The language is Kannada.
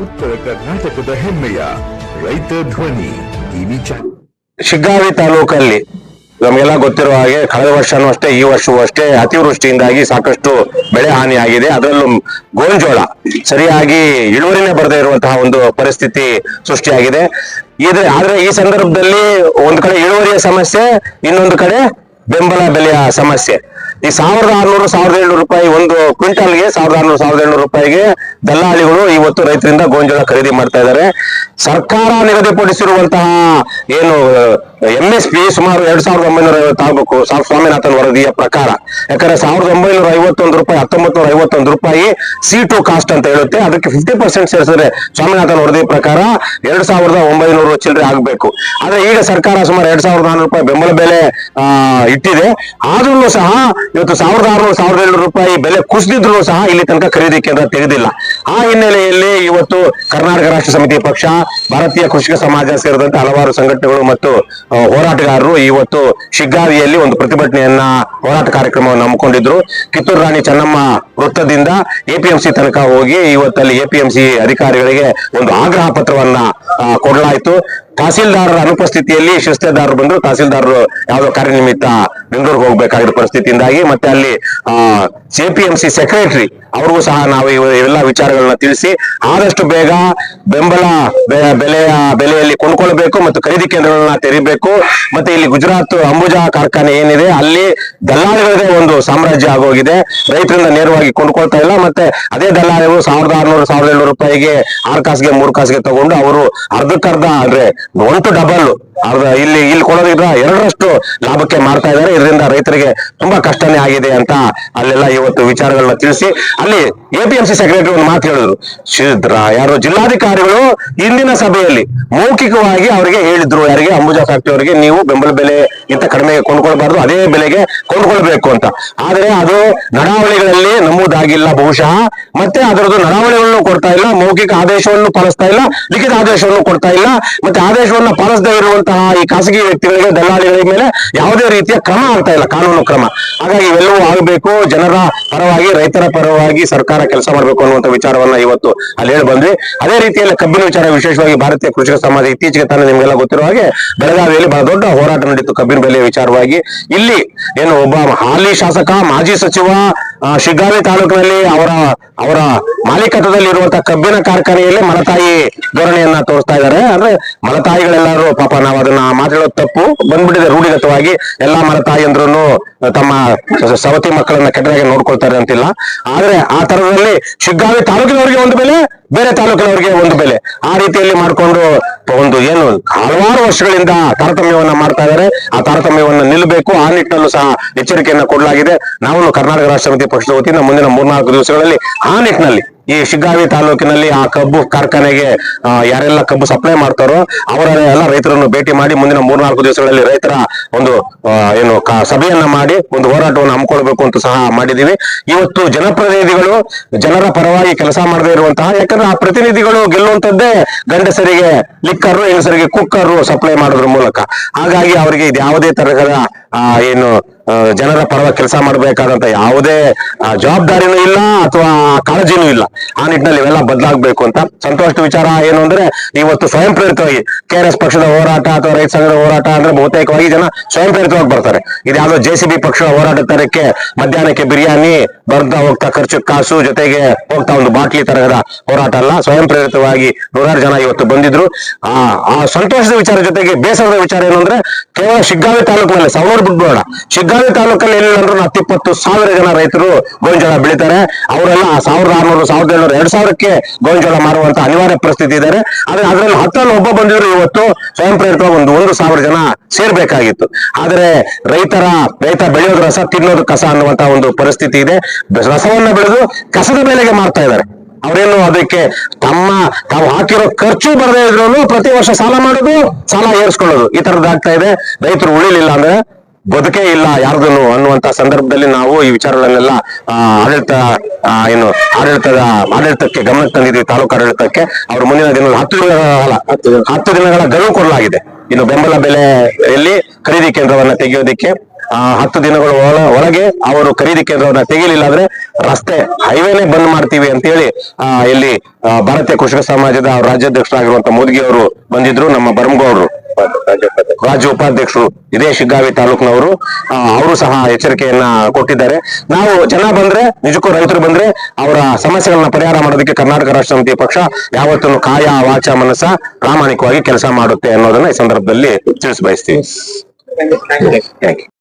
ಉತ್ತರ ಕರ್ನಾಟಕದ ಹೆಮ್ಮೆಯ ರೈತ ಧ್ವನಿ ಟಿವಿ ಚಾನೆಲ್. ಶಿಗ್ಗಾವಿ ತಾಲೂಕಲ್ಲಿ ನಮಗೆಲ್ಲ ಗೊತ್ತಿರುವ ಹಾಗೆ ಕಳೆದ ವರ್ಷನೂ ಅಷ್ಟೇ ಈ ವರ್ಷವೂ ಅಷ್ಟೇ ಅತಿವೃಷ್ಟಿಯಿಂದಾಗಿ ಸಾಕಷ್ಟು ಬೆಳೆ ಹಾನಿಯಾಗಿದೆ. ಅದರಲ್ಲೂ ಗೋಂಜೋಳ ಸರಿಯಾಗಿ ಇಳುವರಿನೇ ಬರದೇ ಇರುವಂತಹ ಒಂದು ಪರಿಸ್ಥಿತಿ ಸೃಷ್ಟಿಯಾಗಿದೆ. ಆದ್ರೆ ಈ ಸಂದರ್ಭದಲ್ಲಿ ಒಂದು ಕಡೆ ಇಳುವರಿಯ ಸಮಸ್ಯೆ, ಇನ್ನೊಂದು ಕಡೆ ಬೆಂಬಲ ಬೆಲೆಯ ಸಮಸ್ಯೆ. ಈ 1600-1700 ರೂಪಾಯಿ ಒಂದು ಕ್ವಿಂಟಲ್ಗೆ 1600-1700 ರೂಪಾಯಿಗೆ ದಲ್ಲಾಳಿಗಳು ಇವತ್ತು ರೈತರಿಂದ ಗೋಂಜೋಳ ಖರೀದಿ ಮಾಡ್ತಾ ಇದ್ದಾರೆ. ಸರ್ಕಾರ ನಿಗದಿಪಡಿಸಿರುವಂತಹ ಏನು MSP ಸುಮಾರು 2950 ಆಗಬೇಕು ಸ್ವಾಮಿನಾಥನ್ ವರದಿಯ ಪ್ರಕಾರ. ಯಾಕಂದ್ರೆ 1951 ರೂಪಾಯಿ 1951 ರೂಪಾಯಿ C2 ಕಾಸ್ಟ್ ಅಂತ ಹೇಳುತ್ತೆ. ಅದಕ್ಕೆ 50% ಸೇರಿಸಿದ್ರೆ ಸ್ವಾಮಿನಾಥನ್ ವರದಿ ಪ್ರಕಾರ 2900 ಚಿಲ್ಲರೆ ಆಗ್ಬೇಕು. ಆದ್ರೆ ಈಗ ಸರ್ಕಾರ ಸುಮಾರು 2400 ರೂಪಾಯಿ ಬೆಂಬಲ ಬೆಲೆ ಇಟ್ಟಿದೆ. ಆದ್ರೂ ಸಹ ಇವತ್ತು 1600-1700 ರೂಪಾಯಿ ಬೆಲೆ ಕುಸಿದಿದ್ರು ಸಹ ಇಲ್ಲಿ ತನಕ ಖರೀದಿ ಕೇಂದ್ರ ತೆಗೆದಿಲ್ಲ. ಆ ಹಿನ್ನೆಲೆಯಲ್ಲಿ ಇವತ್ತು ಕರ್ನಾಟಕ ರಾಷ್ಟ್ರ ಸಮಿತಿ ಪಕ್ಷ, ಭಾರತೀಯ ಕೃಷಿಕ ಸಮಾಜ ಸೇರಿದಂತೆ ಹಲವಾರು ಸಂಘಟನೆಗಳು ಮತ್ತು ಹೋರಾಟಗಾರರು ಇವತ್ತು ಶಿಗ್ಗಾವಿಯಲ್ಲಿ ಒಂದು ಪ್ರತಿಭಟನೆಯನ್ನ ಹೋರಾಟ ಕಾರ್ಯಕ್ರಮವನ್ನು ಹಮ್ಮಿಕೊಂಡಿದ್ರು. ಕಿತ್ತೂರು ರಾಣಿ ಚೆನ್ನಮ್ಮ ವೃತ್ತದಿಂದ APMC ತನಕ ಹೋಗಿ ಇವತ್ತಲ್ಲಿ APMC ಅಧಿಕಾರಿಗಳಿಗೆ ಒಂದು ಆಗ್ರಹ ಪತ್ರವನ್ನ ಕೊಡಲಾಯಿತು. ತಹಸೀಲ್ದಾರರ ಅನುಪಸ್ಥಿತಿಯಲ್ಲಿ ಶಿಸ್ತೆದಾರರು ಬಂದ್ರು. ತಹಸೀಲ್ದಾರರು ಯಾವುದೋ ಕಾರ್ಯನಿಮಿತ್ತ ಬೆಂಗಳೂರಿಗೆ ಹೋಗ್ಬೇಕಾಗಿರೋ ಪರಿಸ್ಥಿತಿಯಿಂದಾಗಿ ಮತ್ತೆ ಅಲ್ಲಿ APMC ಸೆಕ್ರೆಟರಿ ಅವ್ರಿಗೂ ಸಹ ನಾವು ಇವೆಲ್ಲ ವಿಚಾರಗಳನ್ನ ತಿಳಿಸಿ ಆದಷ್ಟು ಬೇಗ ಬೆಂಬಲ ಬೆಲೆಯಲ್ಲಿ ಕೊಂಡ್ಕೊಳ್ಬೇಕು ಮತ್ತು ಖರೀದಿ ಕೇಂದ್ರಗಳನ್ನ ತೆರೀಬೇಕು. ಮತ್ತೆ ಇಲ್ಲಿ ಗುಜರಾತ್ ಅಂಬುಜಾ ಕಾರ್ಖಾನೆ ಏನಿದೆ ಅಲ್ಲಿ ದಲ್ಲಾಳಿಗಳದೇ ಒಂದು ಸಾಮ್ರಾಜ್ಯ ಆಗೋಗಿದೆ. ರೈತರಿಂದ ನೇರವಾಗಿ ಕೊಂಡ್ಕೊಳ್ತಾ ಇಲ್ಲ. ಮತ್ತೆ ಅದೇ ದಲ್ಲಾಳಿಗಳು 1600-1700 ರೂಪಾಯಿಗೆ 6 ಕಾಸಿಗೆ 3 ಕಾಸಿಗೆ ತಗೊಂಡು ಅವರು ಅರ್ಧಕ್ಕರ್ಧ ಅಂದ್ರೆ 1 to double ಇಲ್ಲಿ ಕೊಡೋದ್ರಿಂದ 2ರಷ್ಟು ಲಾಭಕ್ಕೆ ಮಾಡ್ತಾ ಇದ್ದಾರೆ. ಇದರಿಂದ ರೈತರಿಗೆ ತುಂಬಾ ಕಷ್ಟನೇ ಆಗಿದೆ ಅಂತ ಅಲ್ಲೆಲ್ಲ ಇವತ್ತು ವಿಚಾರಗಳನ್ನ ತಿಳಿಸಿ ಅಲ್ಲಿ APMC ಸೆಕ್ರೆಟರಿ ಒಂದು ಮಾತು ಹೇಳಿದ್ರು. ಯಾರು ಜಿಲ್ಲಾಧಿಕಾರಿಗಳು ಇಂದಿನ ಸಭೆಯಲ್ಲಿ ಮೌಖಿಕವಾಗಿ ಅವರಿಗೆ ಹೇಳಿದ್ರು, ಯಾರಿಗೆ ಅಂಬುಜಾ ಫ್ಯಾಕ್ಟರಿ ಅವರಿಗೆ, ನೀವು ಬೆಂಬಲ ಬೆಲೆ ಇಂತ ಕಡಿಮೆಗೆ ಕೊಂಡ್ಕೊಳ್ಬಾರ್ದು, ಅದೇ ಬೆಲೆಗೆ ಕೊಂಡ್ಕೊಳ್ಬೇಕು ಅಂತ. ಆದ್ರೆ ಅದು ನಡಾವಳಿಗಳಲ್ಲಿ ನಮೂದಾಗಿಲ್ಲ ಬಹುಶಃ. ಮತ್ತೆ ಅದರದ್ದು ನಡಾವಳಿಗಳನ್ನು ಕೊಡ್ತಾ ಇಲ್ಲ, ಮೌಖಿಕ ಆದೇಶವನ್ನು ಪಾಲಿಸ್ತಾ ಇಲ್ಲ, ಲಿಖಿತ ಆದೇಶವನ್ನು ಕೊಡ್ತಾ ಇಲ್ಲ. ಮತ್ತೆ ಆದೇಶವನ್ನು ಪಾಲಿಸದೇ ಇರುವಂತಹ ಈ ಖಾಸಗಿ ವ್ಯಕ್ತಿಗಳಿಗೆ, ದಲ್ಲಾಳಿಗಳ ಮೇಲೆ ಯಾವುದೇ ರೀತಿಯ ಕ್ರಮ ಆಗ್ತಾ ಇಲ್ಲ, ಕಾನೂನು ಕ್ರಮ. ಹಾಗಾಗಿ ಇವೆಲ್ಲವೂ ಆಗಬೇಕು. ಜನರ ಪರವಾಗಿ, ರೈತರ ಪರವಾಗಿ ಸರ್ಕಾರ ಕೆಲಸ ಮಾಡಬೇಕು ಅನ್ನುವಂಥ ವಿಚಾರವನ್ನ ಇವತ್ತು ಅಲ್ಲಿ ಹೇಳಿ ಬಂದ್ವಿ. ಅದೇ ರೀತಿಯಲ್ಲಿ ಕಬ್ಬಿನ ವಿಚಾರ, ವಿಶೇಷವಾಗಿ ಭಾರತೀಯ ಕೃಷಿಕ ಸಮಾಜ ಇತ್ತೀಚೆಗೆ ತಾನೇ ನಿಮಗೆಲ್ಲ ಗೊತ್ತಿರೋ ಹಾಗೆ ಬೆಳಗಾವಿಯಲ್ಲಿ ಬಹಳ ದೊಡ್ಡ ಹೋರಾಟ ನಡೀತು ಕಬ್ಬಿನ ಬೆಲೆಯ ವಿಚಾರವಾಗಿ. ಇಲ್ಲಿ ಏನು ಒಬ್ಬ ಹಾಲಿ ಶಾಸಕ, ಮಾಜಿ ಸಚಿವ ಶಿಗ್ಗಾವಿ ತಾಲೂಕಿನಲ್ಲಿ ಅವರ ಮಾಲೀಕತ್ವದಲ್ಲಿ ಇರುವಂತಹ ಕಬ್ಬಿನ ಕಾರ್ಖಾನೆಯಲ್ಲಿ ಮಲತಾಯಿ ಧೋರಣೆಯನ್ನ ತೋರಿಸ್ತಾ ಇದ್ದಾರೆ. ಅಂದ್ರೆ ಮಲತಾಯಿಗಳೆಲ್ಲರೂ ಪಾಪ, ನಾವು ಅದನ್ನ ಮಾತಾಡೋದು ತಪ್ಪು ಬಂದ್ಬಿಟ್ಟಿದೆ ರೂಢಿಗತವಾಗಿ. ಎಲ್ಲಾ ಮಲತಾಯಿ ಅಂದ್ರೂ ತಮ್ಮ ಸವತಿ ಮಕ್ಕಳನ್ನ ಕೆಟ್ಟದಾಗಿ ನೋಡ್ಕೊಳ್ತಾರೆ ಅಂತಿಲ್ಲ. ಆದ್ರೆ ಆ ತರದಲ್ಲಿ ಶಿಗ್ಗಾವಿ ತಾಲೂಕಿನವರಿಗೆ ಒಂದು ಬೆಲೆ, ಬೇರೆ ತಾಲೂಕಿನವರಿಗೆ ಒಂದು ಬೆಲೆ, ಆ ರೀತಿಯಲ್ಲಿ ಮಾಡ್ಕೊಂಡು ಒಂದು ಏನು ಹಲವಾರು ವರ್ಷಗಳಿಂದ ತಾರತಮ್ಯವನ್ನ ಮಾಡ್ತಾ ಇದ್ದಾರೆ. ಆ ತಾರತಮ್ಯವನ್ನ ನಿಲ್ಲಬೇಕು. ಆ ನಿಟ್ಟಿನಲ್ಲೂ ಸಹ ಎಚ್ಚರಿಕೆಯನ್ನ ಕೊಡಲಾಗಿದೆ. ನಾವು ಕರ್ನಾಟಕ ರಾಷ್ಟ್ರ ಸಮಿತಿ ಪಕ್ಷದ ವತಿಯಿಂದ ಮುಂದಿನ 3-4 ದಿವಸಗಳಲ್ಲಿ ಆ ನಿಟ್ಟಿನಲ್ಲಿ ಈ ಶಿಗ್ಗಾವಿ ತಾಲೂಕಿನಲ್ಲಿ ಆ ಕಬ್ಬು ಕಾರ್ಖಾನೆಗೆ ಯಾರೆಲ್ಲ ಕಬ್ಬು ಸಪ್ಲೈ ಮಾಡ್ತಾರೋ ಅವರೆಲ್ಲ ರೈತರನ್ನು ಭೇಟಿ ಮಾಡಿ ಮುಂದಿನ 3-4 ದಿವಸಗಳಲ್ಲಿ ರೈತರ ಒಂದು ಏನು ಸಭೆಯನ್ನ ಮಾಡಿ ಒಂದು ಹೋರಾಟವನ್ನು ಹಮ್ಮಿಕೊಳ್ಬೇಕು ಅಂತ ಸಹ ಮಾಡಿದೀವಿ. ಇವತ್ತು ಜನಪ್ರತಿನಿಧಿಗಳು ಜನರ ಪರವಾಗಿ ಕೆಲಸ ಮಾಡದೇ ಇರುವಂತಹ, ಯಾಕಂದ್ರೆ ಆ ಪ್ರತಿನಿಧಿಗಳು ಗೆಲ್ಲುವಂತದ್ದೇ ಗಂಡಸರಿಗೆ ಲಿಕ್ಕರು, ಹೆಂಗಸರಿಗೆ ಕುಕ್ಕರು ಸಪ್ಲೈ ಮಾಡೋದ್ರ ಮೂಲಕ. ಹಾಗಾಗಿ ಅವರಿಗೆ ಇದು ಯಾವುದೇ ತರಹದ ಏನು ಜನರ ಪರವಾಗಿ ಕೆಲಸ ಮಾಡಬೇಕಾದಂತ ಯಾವುದೇ ಜವಾಬ್ದಾರಿನೂ ಇಲ್ಲ ಅಥವಾ ಕಾಳಜಿನೂ ಇಲ್ಲ. ಆ ನಿಟ್ಟಿನಲ್ಲಿ ಇವೆಲ್ಲ ಬದಲಾಗಬೇಕು ಅಂತ. ಸಂತೋಷದ ವಿಚಾರ ಏನು ಅಂದ್ರೆ ಇವತ್ತು ಸ್ವಯಂ ಪ್ರೇರಿತವಾಗಿ KRS ಪಕ್ಷದ ಹೋರಾಟ ಅಥವಾ ರೈತ ಸಂಘದ ಹೋರಾಟ ಅಂದ್ರೆ ಬಹುತೇಕವಾಗಿ ಜನ ಸ್ವಯಂ ಪ್ರೇರಿತವಾಗಿ ಬರ್ತಾರೆ. ಇದು ಯಾವ್ದೋ JCB ಪಕ್ಷದ ಹೋರಾಟ ತರಕ್ಕೆ ಮಧ್ಯಾಹ್ನಕ್ಕೆ ಬಿರಿಯಾನಿ, ಬರ್ತಾ ಹೋಗ್ತಾ ಖರ್ಚು ಕಾಸು, ಜೊತೆಗೆ ಹೋಗ್ತಾ ಒಂದು ಬಾಟ್ಲಿ ತರಹದ ಹೋರಾಟ ಅಲ್ಲ. ಸ್ವಯಂ ಪ್ರೇರಿತವಾಗಿ 100 ಜನ ಇವತ್ತು ಬಂದಿದ್ರು. ಆ ಸಂತೋಷದ ವಿಚಾರ ಜೊತೆಗೆ ಬೇಸರದ ವಿಚಾರ ಏನು ಅಂದ್ರೆ ಕೇವಲ ಶಿಗ್ಗಾವಿ ತಾಲೂಕಿನಲ್ಲಿ ಸಾವಿರ ಬಿಡ್ಬೇಡ, ಶಿಗ್ಗಾವಿ ತಾಲೂಕಲ್ಲಿ ಏನಿಲ್ಲ ಅಂದ್ರೂ 10-20,000 ಜನ ರೈತರು ಗೋಂಜೋಳ ಬೆಳಿತಾರೆ. ಅವರೆಲ್ಲ 1600-1700 2000ಕ್ಕೆ ಗೋಂಜೋಳ ಮಾರುವಂತ ಅನಿವಾರ್ಯ ಪರಿಸ್ಥಿತಿ ಇದ್ದಾರೆ. ಆದ್ರೆ ಅದರಲ್ಲಿ 10 ಒಬ್ಬ ಬಂದಿದ್ರು ಇವತ್ತು ಸ್ವಯಂ ಪ್ರೇರಿತವಾಗಿ 1,000 ಜನ ಸೇರ್ಬೇಕಾಗಿತ್ತು. ಆದ್ರೆ ರೈತ ಬೆಳೆಯೋದು ರಸ, ತಿನ್ನೋದು ಕಸ ಅನ್ನುವಂತ ಒಂದು ಪರಿಸ್ಥಿತಿ ಇದೆ. ರಸವನ್ನ ಬೆಳೆದು ಕಸದ ಬೆಲೆಗೆ ಮಾರ್ತಾ ಇದ್ದಾರೆ. ಅವರೇನು ಅದಕ್ಕೆ ತಾವು ಹಾಕಿರೋ ಖರ್ಚು ಬರದೇ ಇದ್ರು ಪ್ರತಿ ವರ್ಷ ಸಾಲ ಮಾಡೋದು, ಸಾಲ ಏರ್ಸ್ಕೊಳ್ಳೋದು, ಈ ತರದ್ದಾಗ್ತಾ ಇದೆ. ರೈತರು ಉಳಿಲಿಲ್ಲ ಅಂದ್ರೆ ಬದುಕೇ ಇಲ್ಲ ಯಾರ್ದನ್ನು ಅನ್ನುವಂತ ಸಂದರ್ಭದಲ್ಲಿ ನಾವು ಈ ವಿಚಾರಗಳನ್ನೆಲ್ಲ ಆಡಳಿತಕ್ಕೆ ಗಮನಕ್ಕೆ ತಂದಿದ್ದೀವಿ. ತಾಲೂಕು ಆಡಳಿತಕ್ಕೆ ಅವರು ಮುಂದಿನ ದಿನಗಳಲ್ಲಿ 10 ದಿನಗಳ ಗಡುವು ಕೊಡಲಾಗಿದೆ. ಇನ್ನು ಬೆಂಬಲ ಬೆಲೆಯಲ್ಲಿ ಖರೀದಿ ಕೇಂದ್ರವನ್ನ ತೆಗೆಯೋದಿಕ್ಕೆ 10 ದಿನಗಳ ಒಳಗೆ ಅವರು ಖರೀದಿ ಕೇಂದ್ರವನ್ನ ತೆಗಿಲಿಲ್ಲ ಅಂದ್ರೆ ರಸ್ತೆ ಹೈವೇನೆ ಬಂದ್ ಮಾಡ್ತೀವಿ ಅಂತ ಹೇಳಿ ಇಲ್ಲಿ ಭಾರತೀಯ ಕೃಷಿಕ ಸಮಾಜದ ರಾಜ್ಯಾಧ್ಯಕ್ಷರಾಗಿರುವಂತ ಮೋದಿಗೆ ಅವರು ಬಂದಿದ್ರು. ನಮ್ಮ ಬರಮಗೌಡರು ರಾಜ್ಯ ಉಪಾಧ್ಯಕ್ಷರು ಇದೇ ಶಿಗ್ಗಾವಿ ತಾಲೂಕಿನವರು, ಅವರು ಸಹ ಎಚ್ಚರಿಕೆಯನ್ನ ಕೊಟ್ಟಿದ್ದಾರೆ. ನಾವು ಜನ ಬಂದ್ರೆ, ನಿಜಕ್ಕೂ ರೈತರು ಬಂದ್ರೆ ಅವರ ಸಮಸ್ಯೆಗಳನ್ನ ಪರಿಹಾರ ಮಾಡೋದಕ್ಕೆ ಕರ್ನಾಟಕ ರಾಷ್ಟ್ರ ಸಮಿತಿ ಪಕ್ಷ ಯಾವತ್ತೂ ಕಾಯ ವಾಚ ಮನಸ್ಸ ಪ್ರಾಮಾಣಿಕವಾಗಿ ಕೆಲಸ ಮಾಡುತ್ತೆ ಅನ್ನೋದನ್ನ ಈ ಸಂದರ್ಭದಲ್ಲಿ ತಿಳಿಸ ಬಯಸ್ತೀವಿ. Thank you.